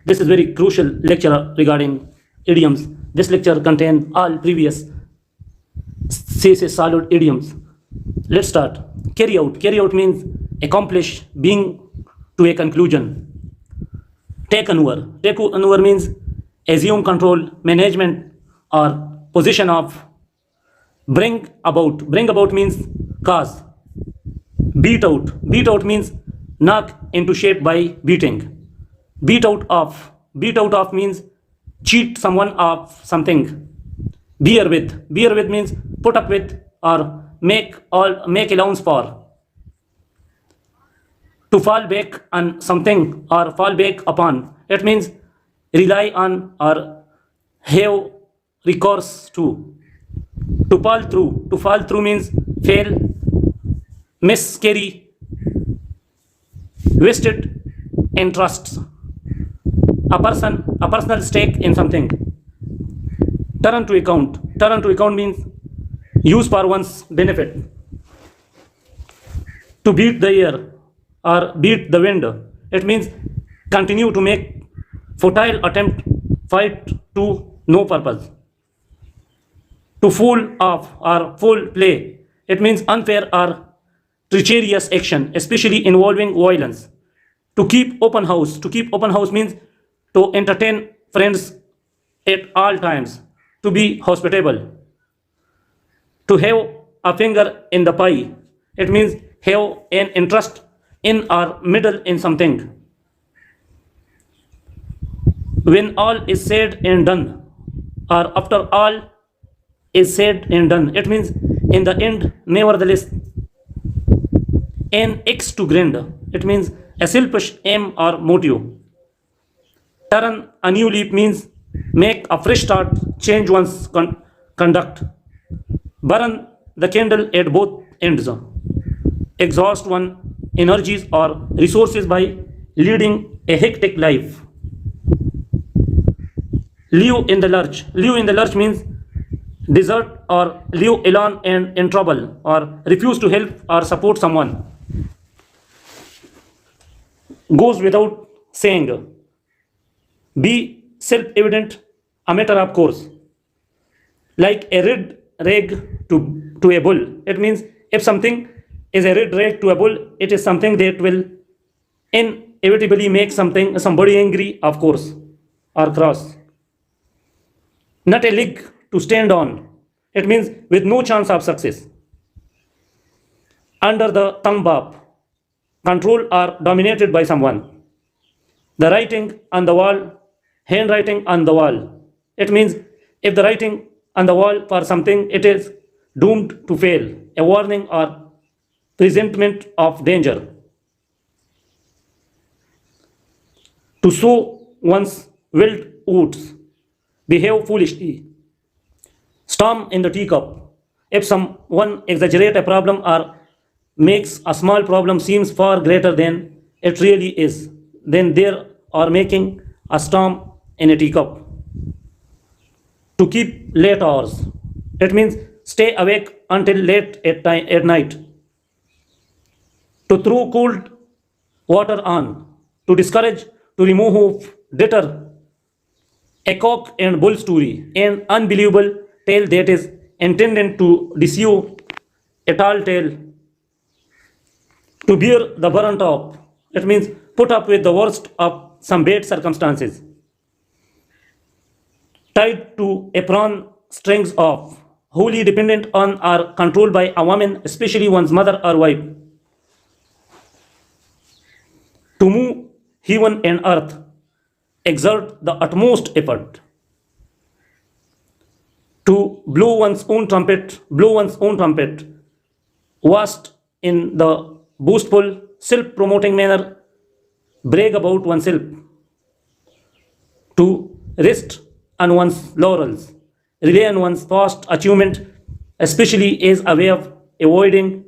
This is very crucial lecture regarding idioms. This lecture contains all previous solid idioms. Let's start. Carry out. Carry out means accomplish, being to a conclusion. Take over. Take over means assume control, management, or position of. Bring about. Bring about means cause. Beat out. Beat out means knock into shape by beating. Beat out of. Beat out of means cheat someone of something. Bear with. Bear with means put up with or make allowance for. To fall back on something or fall back upon. It means rely on or have recourse to. To fall through. To fall through means fail, miscarry, wasted interests. A personal stake in something. Turn to account. Turn to account means use for one's benefit. To beat the air or beat the wind. It means continue to make futile attempt, fight to no purpose. To fool off or foul play. It means unfair or treacherous action, especially involving violence. To keep open house. To keep open house means to entertain friends at all times. To be hospitable. To have a finger in the pie. It means have an interest in or middle in something. When all is said and done, or after all is said and done, it means in the end, nevertheless. An X to grind, it means a selfish aim or motive. Turn a new leaf means make a fresh start, change one's conduct. Burn the candle at both ends. Exhaust one's energies or resources by leading a hectic life. Live in the lurch. Live in the lurch means desert or live alone and in trouble or refuse to help or support someone. Goes without saying. Be self-evident, a matter of course. Like a red rag to a bull. It means if something is a red rag to a bull, it is something that will inevitably make somebody angry, of course, or cross. Not a leg to stand on. It means with no chance of success. Under the thumb up. Control or dominated by someone. The writing on the wall, handwriting on the wall. It means if the writing on the wall for something, it is doomed to fail, a warning or presentiment of danger. To sow one's wild oats, behave foolishly. Storm in the teacup. If someone exaggerates a problem or makes a small problem seems far greater than it really is, then they are making a storm in a teacup. To keep late hours. It means stay awake until late at night. To throw cold water on. To discourage, to remove, deter. A cock and bull story. An unbelievable tale that is intended to deceive, a tall tale. To bear the brunt of. It means put up with the worst of some bad circumstances. Tied to a prawn strings of. Wholly dependent on or controlled by a woman, especially one's mother or wife. To move heaven and earth. Exert the utmost effort. To blow one's own trumpet. Blow one's own trumpet. Vast in the boastful, self-promoting manner, brag about oneself. To rest on one's laurels, rely on one's past achievement, especially as a way of avoiding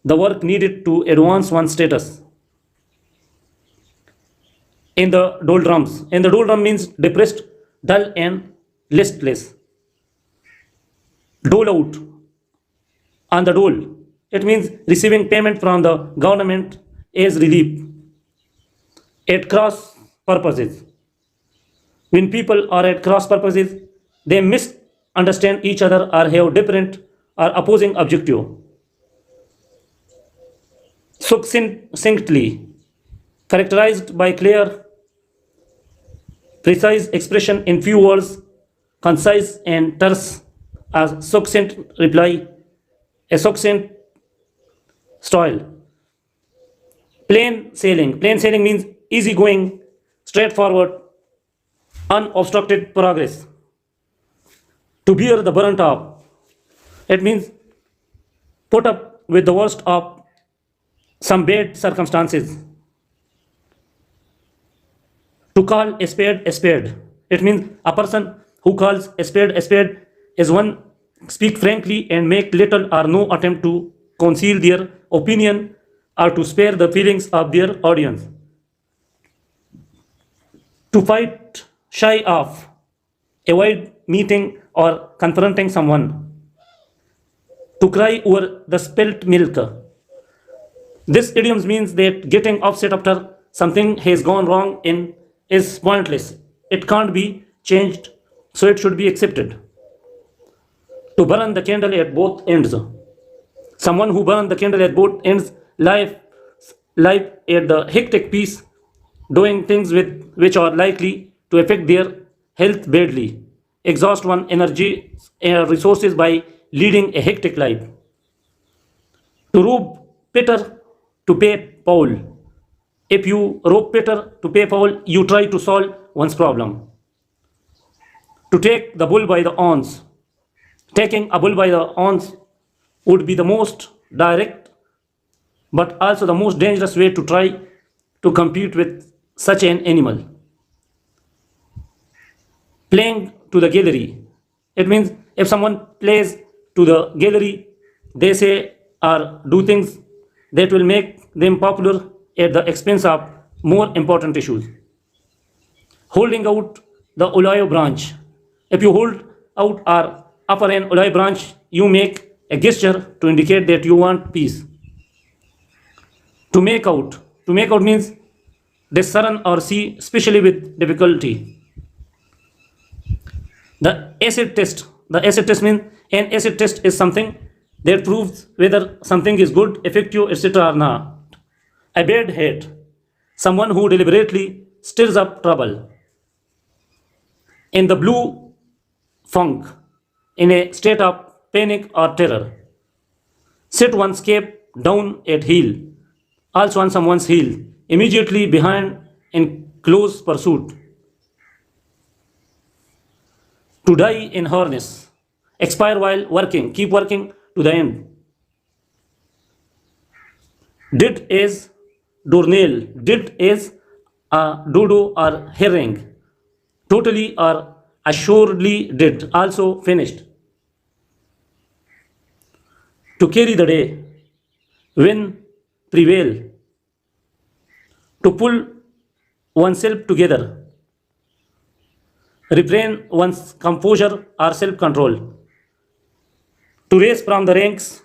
the work needed to advance one's status. In the doldrums. In the doldrum means depressed, dull and listless. Dole out. On the dole. It means receiving payment from the government as relief. At cross purposes. When people are at cross purposes, they misunderstand each other or have different or opposing objective. Succinctly, characterized by clear, precise expression in few words, concise and terse, a succinct reply, a succinct style. Plain sailing. Plain sailing means easy going, straightforward, unobstructed progress. To bear the brunt of. It means put up with the worst of some bad circumstances. To call a spade, it means a person who calls a spade is one speak frankly and make little or no attempt to conceal their opinion or to spare the feelings of their audience. To fight shy of, avoid meeting or confronting someone. To cry over the spilt milk. This idiom means that getting upset after something has gone wrong in is pointless. It can't be changed, so it should be accepted. To burn the candle at both ends. Someone who burns the candle at both ends life at the hectic pace, doing things which are likely to affect their health badly, exhaust one energy and resources by leading a hectic life. To rob Peter to pay Paul. If you rob Peter to pay Paul, you try to solve one's problem. To take the bull by the horns. Taking a bull by the horns would be the most direct but also the most dangerous way to try to compete with such an animal. Playing to the gallery. It means if someone plays to the gallery, they say or do things that will make them popular at the expense of more important issues. Holding out the olive branch. If you hold out or upper an olive branch, you make a gesture to indicate that you want peace. To make out. To make out means discern or see, especially with difficulty. The acid test. The acid test means an acid test is something that proves whether something is good, effective, etc. or not. A bad hate. Someone who deliberately stirs up trouble. In the blue funk, in a state of panic or terror. Sit one's cape down at heel, also on someone's heel, immediately behind in close pursuit. To die in harness, expire while working, keep working to the end. Did as doornail, did as a dodo or herring, totally or assuredly did, also finished. To carry the day, win, prevail. To pull oneself together, restrain one's composure or self-control. To raise from the ranks,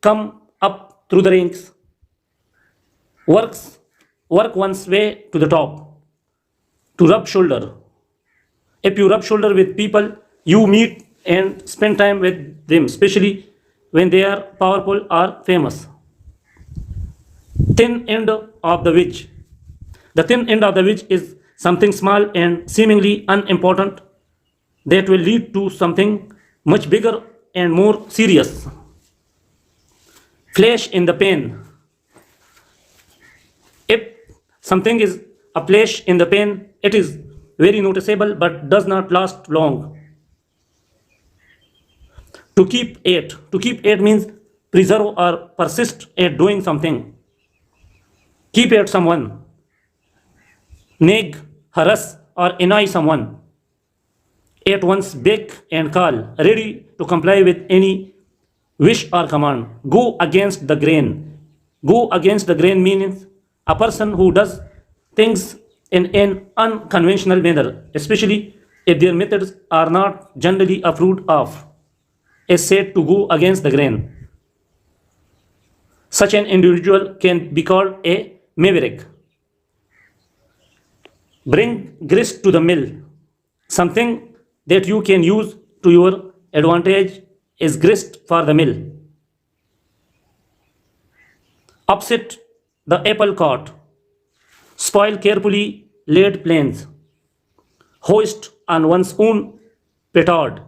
come up through the ranks. Work one's way to the top. To rub shoulder. If you rub shoulder with people, you meet and spend time with them, especially when they are powerful or famous. Thin end of the wedge. The thin end of the wedge is something small and seemingly unimportant that will lead to something much bigger and more serious. Flash in the pan. If something is a flash in the pan, it is very noticeable but does not last long. To keep at. To keep at means preserve or persist at doing something. Keep at someone. Nag, harass or annoy someone. At once beck and call, ready to comply with any wish or command. Go against the grain. Go against the grain means a person who does things in an unconventional manner, especially if their methods are not generally approved of, is said to go against the grain. Such an individual can be called a maverick. Bring grist to the mill. Something that you can use to your advantage is grist for the mill. Upset the apple cart. Spoil carefully laid plans. Hoist on one's own petard.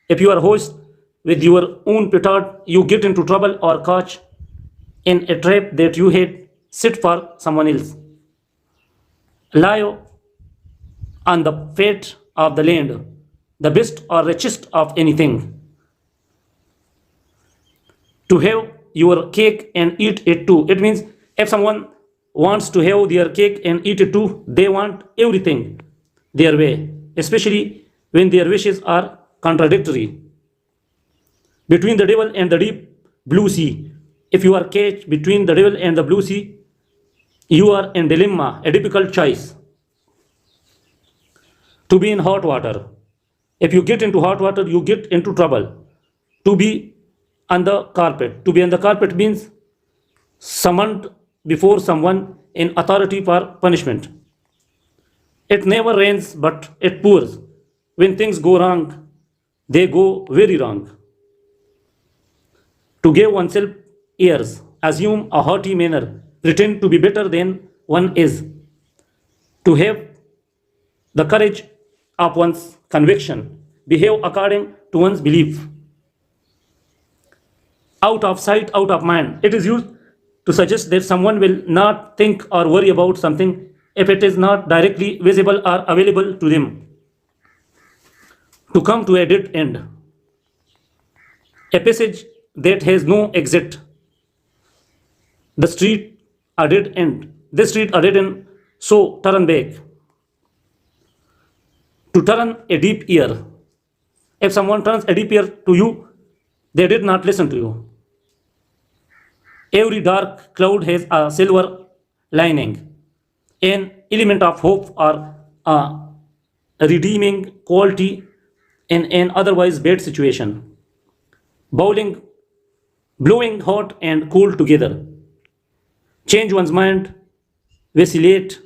If you are hoist with your own petard, you get into trouble or catch in a trap that you had set for someone else. Lie on the fat of the land, the best or richest of anything. To have your cake and eat it too. It means if someone wants to have their cake and eat it too, they want everything their way, especially when their wishes are contradictory. Between the devil and the deep blue sea, if you are caged between the devil and the blue sea, you are in dilemma, a difficult choice. To be in hot water. If you get into hot water, you get into trouble. To be on the carpet. To be on the carpet means summoned before someone in authority for punishment. It never rains, but it pours. When things go wrong, they go very wrong. To give oneself airs, assume a haughty manner, pretend to be better than one is. To have the courage of one's conviction, behave according to one's belief. Out of sight, out of mind. It is used to suggest that someone will not think or worry about something if it is not directly visible or available to them. To come to a dead end. A passage that has no exit. The street a dead end. This street a dead end, so turn back. To turn a deep ear. If someone turns a deep ear to you, they did not listen to you. Every dark cloud has a silver lining, an element of hope or a redeeming quality in an otherwise bad situation. Blowing hot and cold together. Change one's mind, vacillate.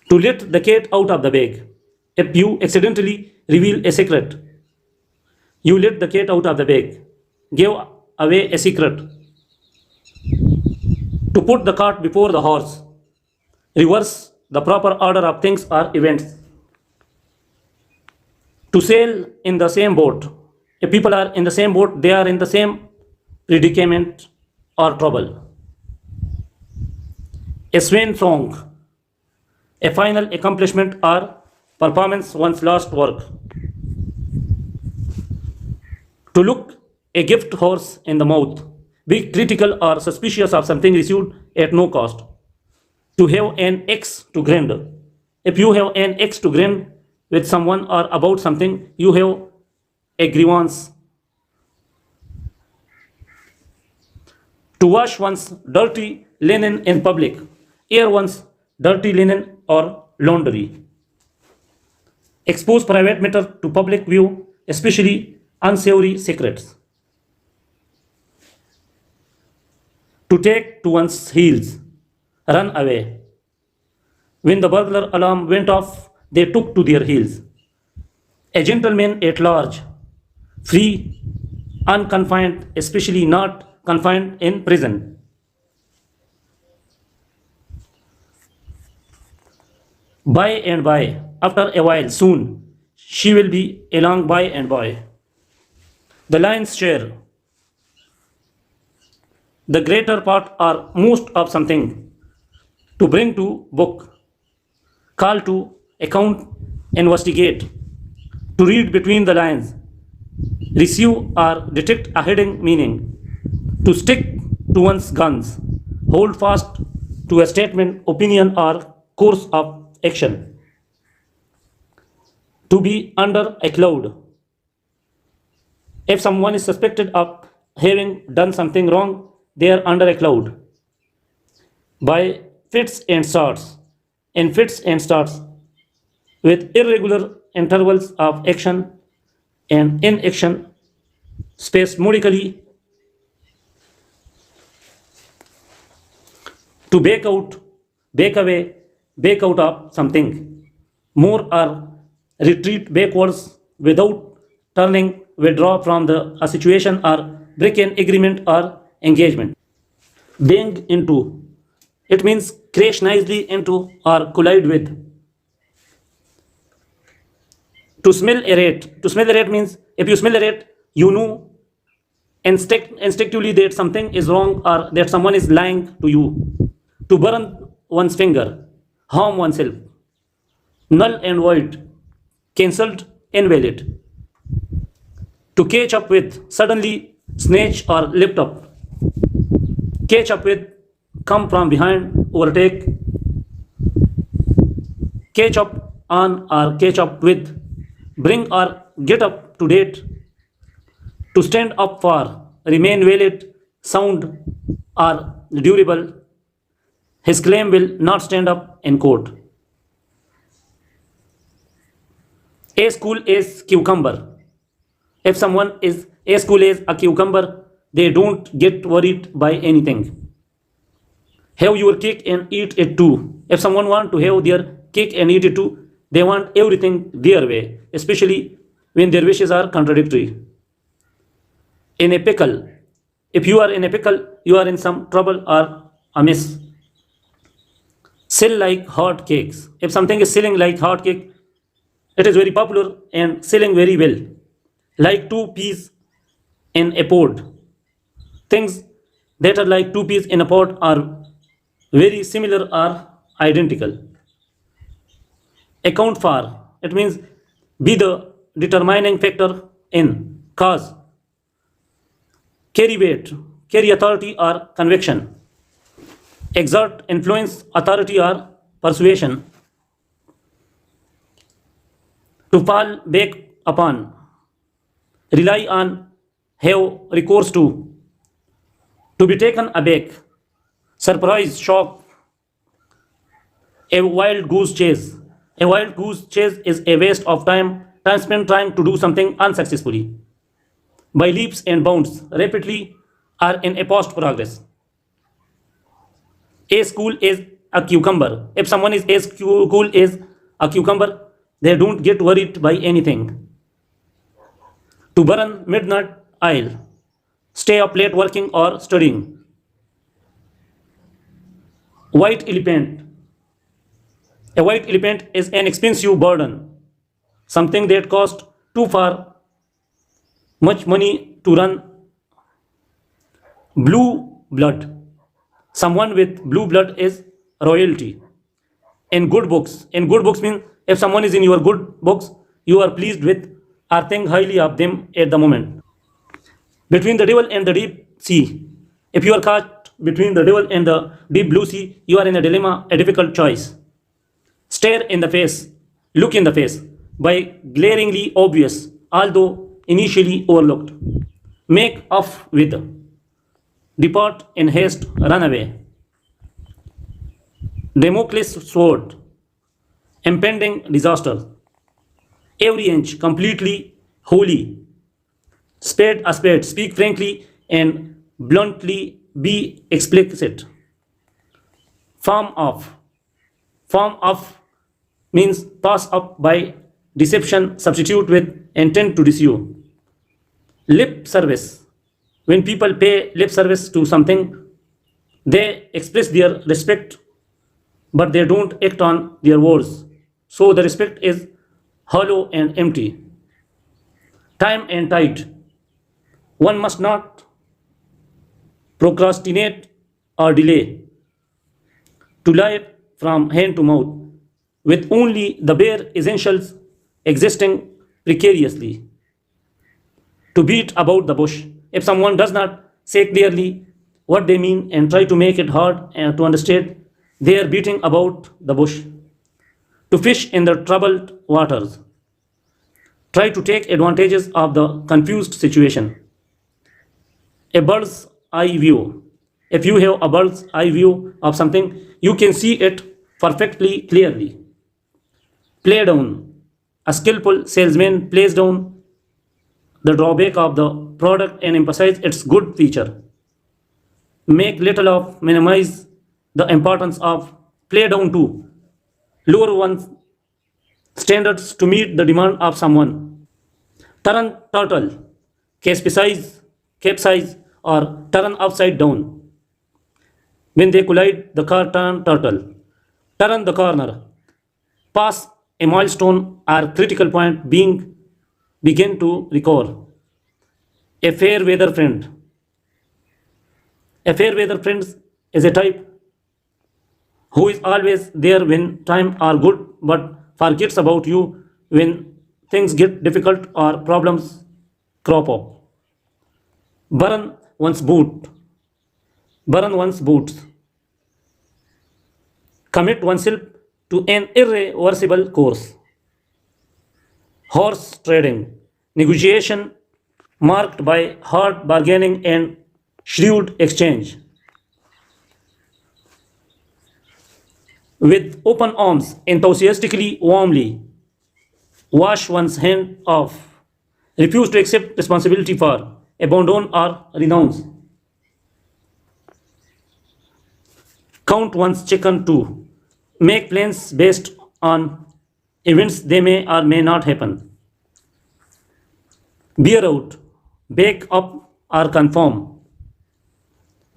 To let the cat out of the bag. If you accidentally reveal a secret, you let the cat out of the bag. Give away a secret. To put the cart before the horse. Reverse the proper order of things or events. To sail in the same boat. If people are in the same boat, they are in the same predicament or trouble. A swan song. A final accomplishment or performance one's last work. To look a gift horse in the mouth. Be critical or suspicious of something received at no cost. To have an axe to grind. If you have an axe to grind with someone or about something, you have a grievance. To wash one's dirty linen in public. Air one's dirty linen or laundry. Expose private matter to public view, especially unsavory secrets. To take to one's heels, run away. When the burglar alarm went off, they took to their heels. A gentleman at large, free, unconfined, especially not confined in prison. By and by, after a while, soon, she will be along by and by. The lion's share. The greater part or most of something. To bring to book. Call to account, investigate. To read between the lines. Receive or detect a hidden meaning. To stick to one's guns. Hold fast to a statement, opinion, or course of action. To be under a cloud. If someone is suspected of having done something wrong, they are under a cloud. By fits and starts. In fits and starts. With irregular intervals of action and inaction, spasmodically. To back out, back away, back out of something. More or retreat backwards without turning, withdraw from a situation or break an agreement or engagement. Bang into, it means crash nicely into or collide with. To smell a rat means if you smell a rat, you know instinctively that something is wrong or that someone is lying to you. To burn one's finger, harm oneself, null and void, cancelled, invalid. To catch up with, suddenly snatch or lift up. Catch up with, come from behind, overtake. Catch up on or catch up with, bring or get up to date. To stand up for, remain valid, sound or durable. His claim will not stand up in court. As cool as cucumber. If someone is as cool as a cucumber, they don't get worried by anything. Have your cake and eat it too. If someone wants to have their cake and eat it too, they want everything their way, especially when their wishes are contradictory. In a pickle, if you are in a pickle, you are in some trouble or a mess. Sell like hot cakes. If something is selling like hot cake, it is very popular and selling very well. Like two peas in a pod. Things that are like two peas in a pod are very similar or identical. Account for, it means be the determining factor in, cause, carry weight, carry authority or conviction, exert influence, authority or persuasion, to fall back upon, rely on, have recourse to be taken aback, surprise, shock, a wild goose chase. A wild goose chase is a waste of time spent trying to do something unsuccessfully. By leaps and bounds, rapidly or in a past progress. As cool as a cucumber. If someone is as cool as a cucumber, they don't get worried by anything. To burn midnight oil. Stay up late working or studying. White elephant. A white elephant is an expensive burden, something that costs too far much money to run. Blue blood. Someone with blue blood is royalty. In good books means if someone is in your good books, you are pleased with or think highly of them at the moment. Between the devil and the deep sea. If you are caught between the devil and the deep blue sea, you are in a dilemma, a difficult choice. Stare in the face, look in the face, by glaringly obvious, although initially overlooked. Make off with, depart in haste, run away. Damocles sword, impending disaster. Every inch completely holy. Spade a spade, speak frankly and bluntly, be explicit. Farm off. Farm off means pass up by deception, substitute with intent to deceive. Lip service. When people pay lip service to something, they express their respect, but they don't act on their words. So the respect is hollow and empty. Time and tide. One must not procrastinate or delay. To lie from hand to mouth, with only the bare essentials existing precariously. To beat about the bush. If someone does not say clearly what they mean and try to make it hard to understand, they are beating about the bush. To fish in the troubled waters. Try to take advantages of the confused situation. A bird's eye view. If you have a bird's eye view of something, you can see it perfectly clearly. Play down. A skillful salesman plays down the drawback of the product and emphasize its good feature. Make little of, minimize the importance of, play down to, lower one's standards to meet the demand of someone. Turn turtle, capsize, or turn upside down. When they collide, the car turn turtle. Turn the corner. Pass a milestone or critical point being begin to recover. A fair weather friend. A fair weather friend is a type who is always there when times are good but forgets about you when things get difficult or problems crop up. Burn one's boot. Burn one's boots. Commit oneself to an irreversible course. Horse trading. Negotiation marked by hard bargaining and shrewd exchange. With open arms, enthusiastically, warmly, wash one's hand off, refuse to accept responsibility for, abandon or renounce. Count one's chicken too. Make plans based on events they may or may not happen. Bear out, bake up or conform.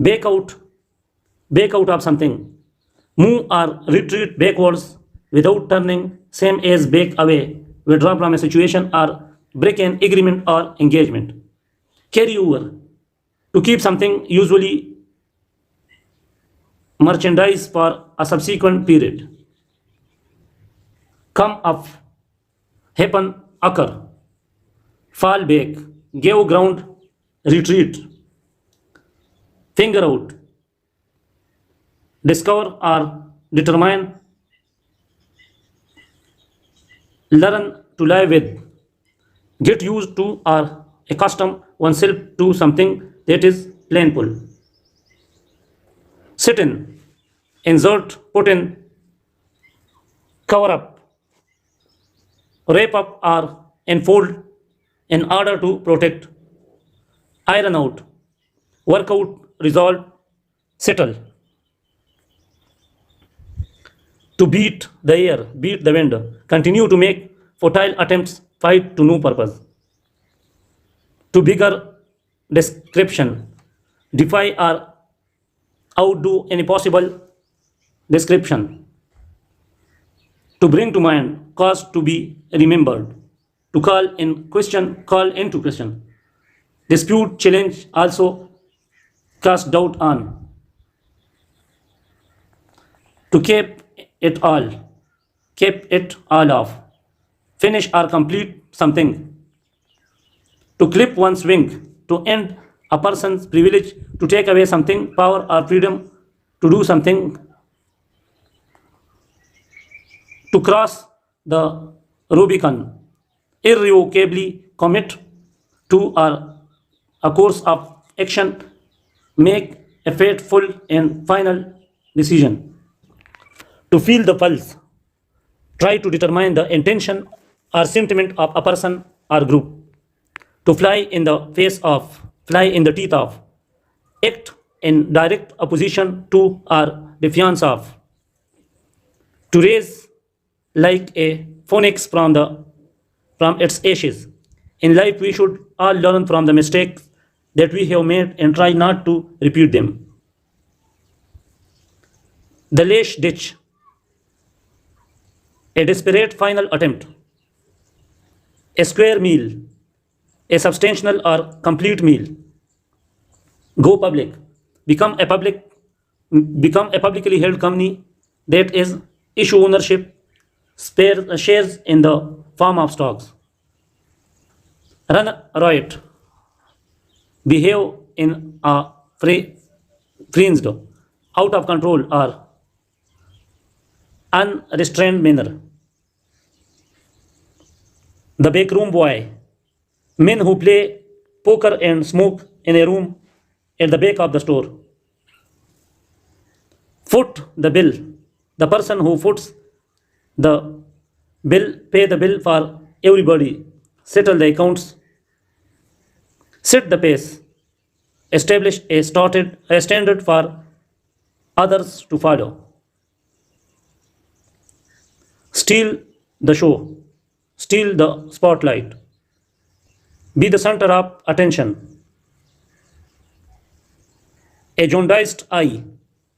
Bake out, bake out of something. Move or retreat backwards without turning, same as bake away, withdraw from a situation or break an agreement or engagement. Carry over, to keep something, usually merchandise for a subsequent period. Come up, happen, occur. Fall back, give ground, retreat. Finger out, discover or determine. Learn to live with, get used to or accustom oneself to something that is painful. Sit in, insert, put in, cover up, wrap up or enfold in order to protect, iron out, work out, resolve, settle. To beat the air, beat the wind, continue to make futile attempts, fight to no purpose. To bigger description, defy or outdo any possible description. To bring to mind, cause to be remembered. To call in question, call into question. Dispute, challenge, also cast doubt on. To keep it all off, finish or complete something. To clip one's wing, to end a person's privilege, to take away something, power or freedom, to do something. To cross the Rubicon, irrevocably commit to a course of action, make a fateful and final decision. To feel the pulse, try to determine the intention or sentiment of a person or group. To fly in the teeth of, act in direct opposition to or defiance of. To raise like a phoenix from its ashes. In life, we should all learn from the mistakes that we have made and try not to repeat them. The last ditch, a desperate final attempt, a square meal, a substantial or complete meal. Go public, become a public, become a publicly held company that is issue ownership, shares in the form of stocks. Run riot, behave in a frenzied, out of control or unrestrained manner. The backroom boy, men who play poker and smoke in a room at the back of the store. Foot the bill, the person who foots the bill, pay the bill for everybody, settle the accounts, set the pace, establish a standard for others to follow. Steal the show, steal the spotlight, be the center of attention. A jaundiced eye.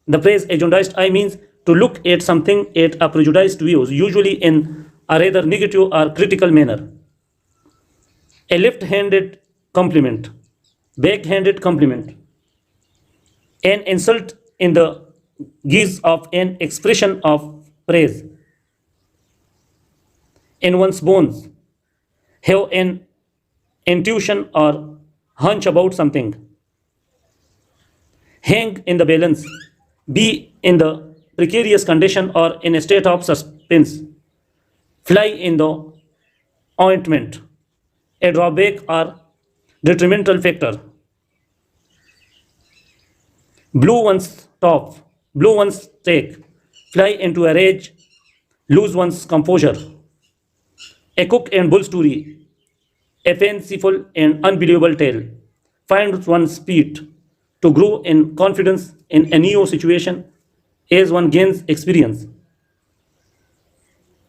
The phrase a jaundiced eye means to look at something at a prejudiced view, usually in a rather negative or critical manner. A left-handed compliment, backhanded compliment, an insult in the guise of an expression of praise. In one's bones, have an intuition or hunch about something. Hang in the balance, be in the precarious condition or in a state of suspense. Fly in the ointment, a drawback or detrimental factor. Blow one's top, blow one's stake, fly into a rage, lose one's composure. A cook and bull story, a fanciful and unbelievable tale, finds one's feet to grow in confidence in a new situation as one gains experience.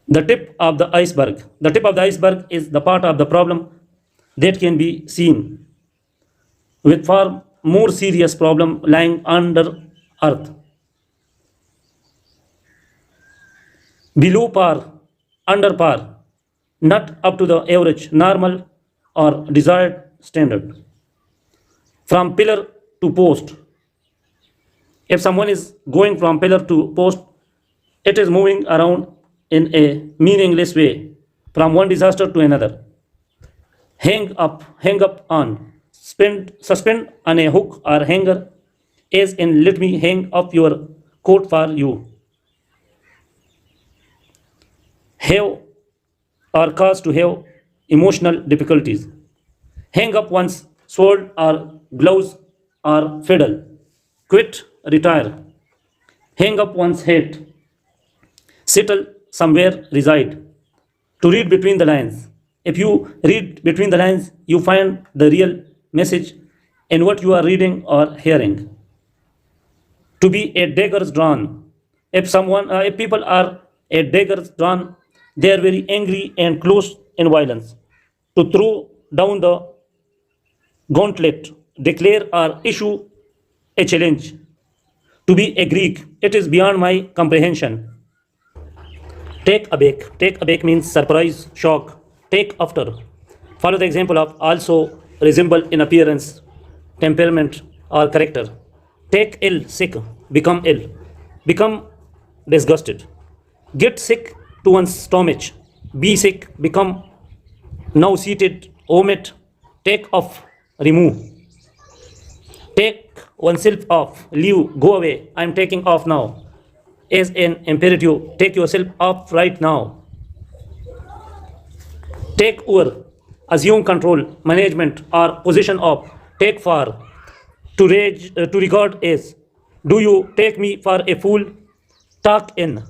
The tip of the iceberg. The tip of the iceberg is the part of the problem that can be seen, with far more serious problem lying under earth. Below par, under par, not up to the average, normal, or desired standard. From pillar to post. If someone is going from pillar to post, it is moving around in a meaningless way from one disaster to another. Hang up on, suspend on a hook or hanger, as in let me hang up your coat for you. Have or cause to have emotional difficulties. Hang up one's sword or gloves or fiddle. Quit, retire. Hang up one's hat. Settle somewhere, reside. To read between the lines. If you read between the lines, you find the real message in what you are reading or hearing. To be a daggers drawn. If people are a daggers drawn, they are very angry and close in violence. To throw down the gauntlet, declare or issue a challenge. To be a Greek, it is beyond my comprehension. Take aback. Take aback means surprise, shock. Take after. Follow the example of also resemble in appearance, temperament, or character. Take ill, sick, become ill. Become disgusted. Get sick to one's stomach. Be sick, become nauseated, omit, take off, remove. Take oneself off, leave, go away. I am taking off now. As an imperative, take yourself off right now. Take over, assume control, management, or position of. Take for, to regard as. Do you take me for a fool? Talk in,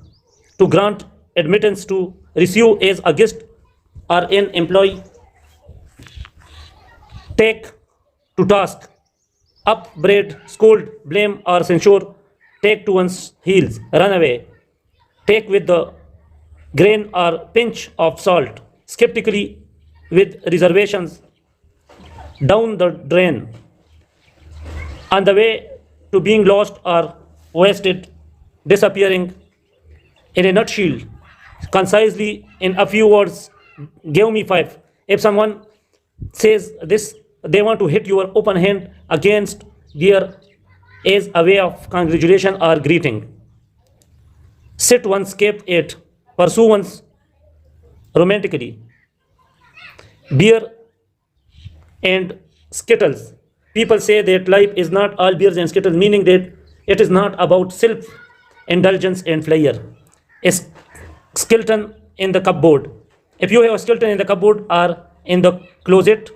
to grant admittance, to receive as a guest or an employee. Take, to task, upbraid, scold, blame, or censure. Take to one's heels, run away. Take with the grain or pinch of salt, skeptically, with reservations, down the drain. On the way to being lost or wasted, disappearing. In a nutshell, concisely, in a few words, give me five. If someone says this, they want to hit your open hand against their as a way of congratulation or greeting. Sit one's cape at, pursue one's romantically. Beer and skittles. People say that life is not all beers and skittles, meaning that it is not about self-indulgence and flair. A skeleton in the cupboard. If you have a skeleton in the cupboard or in the closet,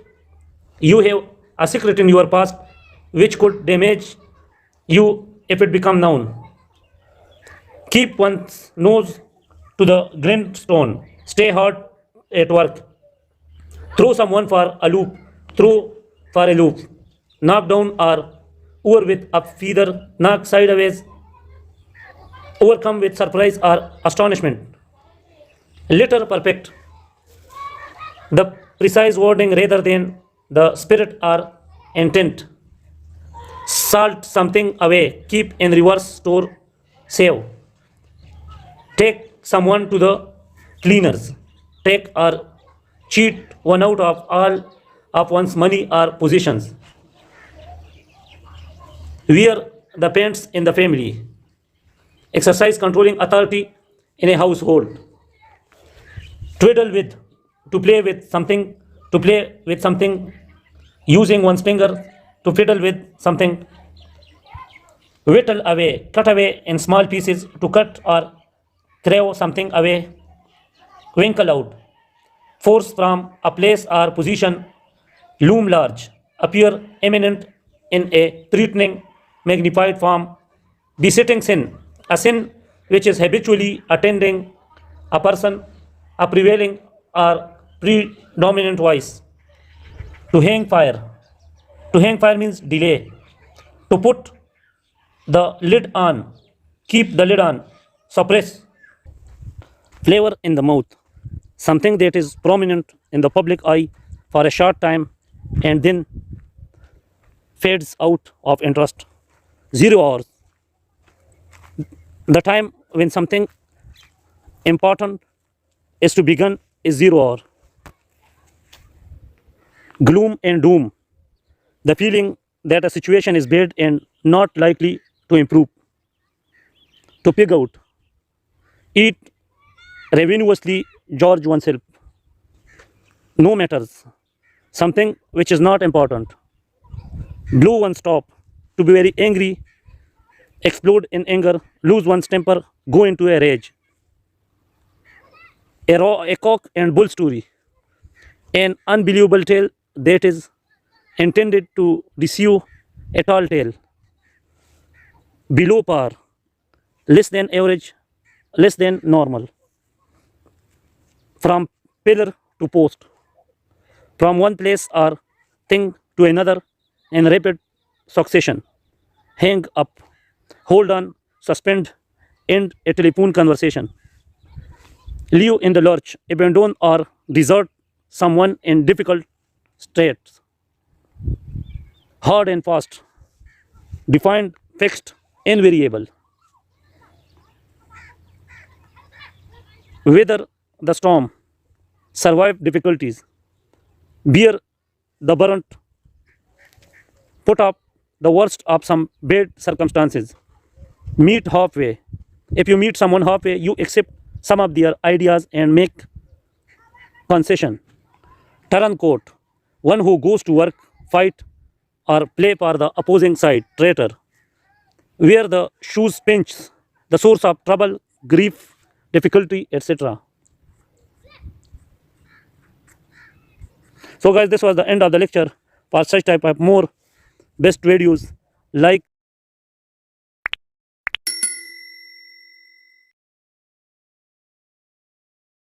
you have a secret in your past which could damage you if it become known. Keep one's nose to the grindstone. Stay hard at work. Throw someone for a loop. Throw for a loop. Knock down or over with a feather. Knock sideways. Overcome with surprise or astonishment. Letter perfect. The precise wording rather than the spirit or intent. Salt something away, keep in reverse, store, save. Take someone to the cleaners. Take or cheat one out of all of one's money or possessions. Wear the pants in the family. Exercise controlling authority in a household. Twiddle with, to play with something, to play with something, using one's finger to fiddle with something. Whittle away, cut away in small pieces, to cut or throw something away. Winkle out, force from a place or position. Loom large, appear eminent in a threatening, magnified form. Besetting sin, a sin which is habitually attending a person, a prevailing or predominant voice. To hang fire. To hang fire means delay. To put the lid on, keep the lid on, suppress. Flavor in the mouth, something that is prominent in the public eye for a short time and then fades out of interest. 0 hours, the time when something important is to begin is 0 hour. Gloom and doom, the feeling that a situation is bad and not likely to improve. To pig out, eat ravenously, gorge oneself. No matters, something which is not important. Blow one's top, to be very angry, explode in anger, lose one's temper, go into a rage. A cock and bull story, an unbelievable tale that is intended to deceive, a tall tale. Below par, less than average, less than normal. From pillar to post, from one place or thing to another in rapid succession. Hang up, hold on, suspend, end a telephone conversation. Leave in the lurch, abandon or desert someone in difficult straits. Hard and fast, defined, fixed, invariable. Weather the storm, survive difficulties, bear the brunt, put up the worst of some bad circumstances. Meet halfway. If you meet someone halfway, you accept some of their ideas and make concession. Turncoat, one who goes to work, fight, or play for the opposing side. Traitor, where the shoes pinch, the source of trouble, grief, difficulty, etc. So guys, this was the end of the lecture. For such type of more best videos, like